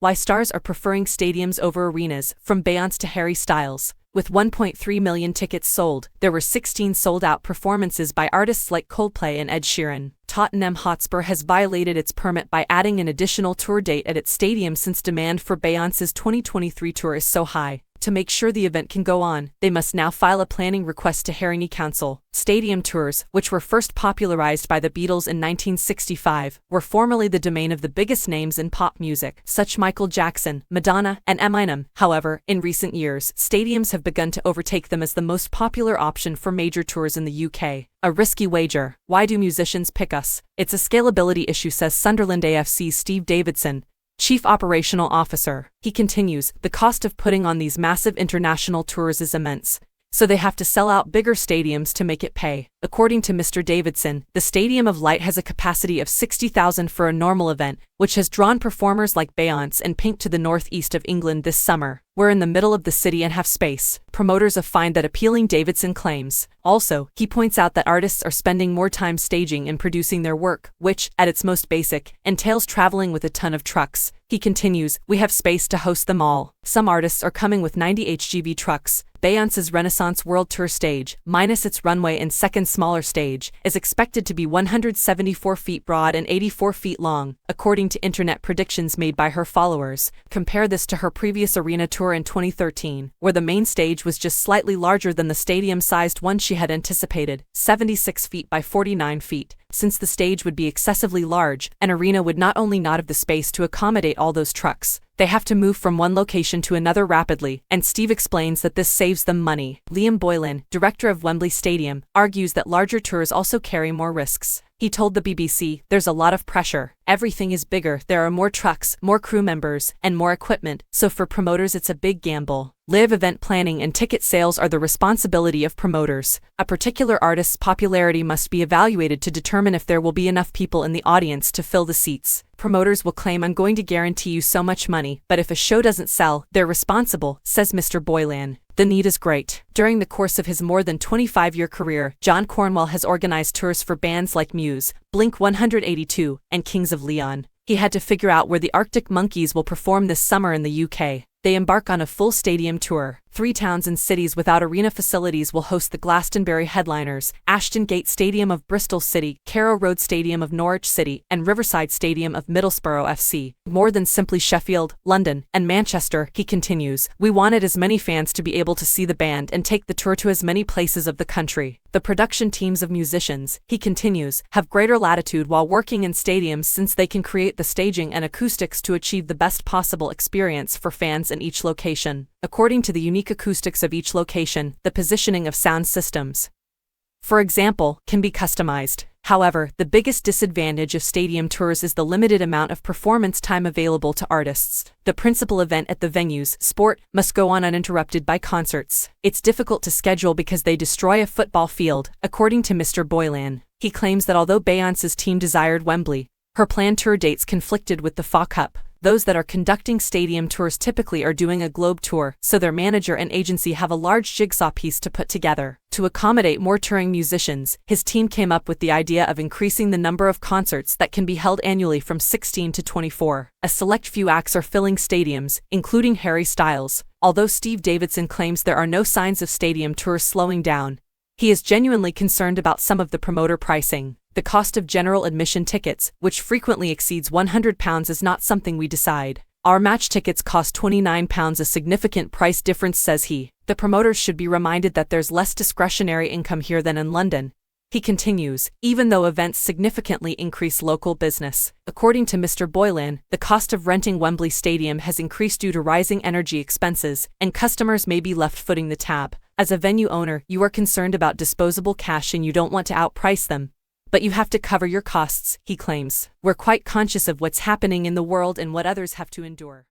Why stars are preferring stadiums over arenas, from Beyoncé to Harry Styles. With 1.3 million tickets sold, there were 16 sold-out performances by artists like Coldplay and Ed Sheeran. Tottenham Hotspur has violated its permit by adding an additional tour date at its stadium since demand for Beyoncé's 2023 tour is so high. To make sure the event can go on, they must now file a planning request to Haringey Council. Stadium tours, which were first popularized by the Beatles in 1965, were formerly the domain of the biggest names in pop music, such Michael Jackson, Madonna, and Eminem. However, in recent years, stadiums have begun to overtake them as the most popular option for major tours in the UK. A risky wager. Why do musicians pick us? It's a scalability issue, says Sunderland AFC's Steve Davidson, Chief Operational Officer. He continues, the cost of putting on these massive international tours is immense, so they have to sell out bigger stadiums to make it pay. According to Mr. Davidson, the Stadium of Light has a capacity of 60,000 for a normal event, which has drawn performers like Beyoncé and Pink to the northeast of England this summer. We're in the middle of the city and have space. Promoters find that appealing, Davidson claims. Also, he points out that artists are spending more time staging and producing their work, which, at its most basic, entails traveling with a ton of trucks. He continues, we have space to host them all. Some artists are coming with 90 HGV trucks. Beyoncé's Renaissance World Tour stage, minus its runway and second smaller stage, is expected to be 174 feet broad and 84 feet long, according to internet predictions made by her followers. Compare this to her previous arena tour in 2013, where the main stage was just slightly larger than the stadium-sized one she had anticipated, 76 feet by 49 feet. Since the stage would be excessively large, an arena would not only not have the space to accommodate all those trucks, they have to move from one location to another rapidly, and Steve explains that this saves them money. Liam Boylan, director of Wembley Stadium, argues that larger tours also carry more risks. He told the BBC, there's a lot of pressure. Everything is bigger, there are more trucks, more crew members, and more equipment, so for promoters it's a big gamble. Live event planning and ticket sales are the responsibility of promoters. A particular artist's popularity must be evaluated to determine if there will be enough people in the audience to fill the seats. Promoters will claim, I'm going to guarantee you so much money, but if a show doesn't sell, they're responsible, says Mr. Boylan. The need is great. During the course of his more than 25-year career, John Cornwell has organized tours for bands like Muse, Blink-182, and Kings of Leon. He had to figure out where the Arctic Monkeys will perform this summer in the UK. They embark on a full stadium tour. 3 towns and cities without arena facilities will host the Glastonbury headliners: Ashton Gate Stadium of Bristol City, Carrow Road Stadium of Norwich City, and Riverside Stadium of Middlesbrough FC. More than simply Sheffield, London, and Manchester, he continues, we wanted as many fans to be able to see the band and take the tour to as many places of the country. The production teams of musicians, he continues, have greater latitude while working in stadiums since they can create the staging and acoustics to achieve the best possible experience for fans in each location. According to the unique acoustics of each location, the positioning of sound systems, for example, can be customized. However, the biggest disadvantage of stadium tours is the limited amount of performance time available to artists. The principal event at the venues, sport, must go on uninterrupted by concerts. It's difficult to schedule because they destroy a football field, according to Mr. Boylan. He claims that although Beyoncé's team desired Wembley, her planned tour dates conflicted with the FA Cup. Those that are conducting stadium tours typically are doing a globe tour, so their manager and agency have a large jigsaw piece to put together. To accommodate more touring musicians, his team came up with the idea of increasing the number of concerts that can be held annually from 16 to 24. A select few acts are filling stadiums, including Harry Styles. Although Steve Davidson claims there are no signs of stadium tours slowing down, he is genuinely concerned about some of the promoter pricing. The cost of general admission tickets, which frequently exceeds £100, is not something we decide. Our match tickets cost £29, a significant price difference, says he. The promoters should be reminded that there's less discretionary income here than in London. He continues, even though events significantly increase local business. According to Mr. Boylan, the cost of renting Wembley Stadium has increased due to rising energy expenses, and customers may be left footing the tab. As a venue owner, you are concerned about disposable cash and you don't want to outprice them. But you have to cover your costs, he claims. We're quite conscious of what's happening in the world and what others have to endure.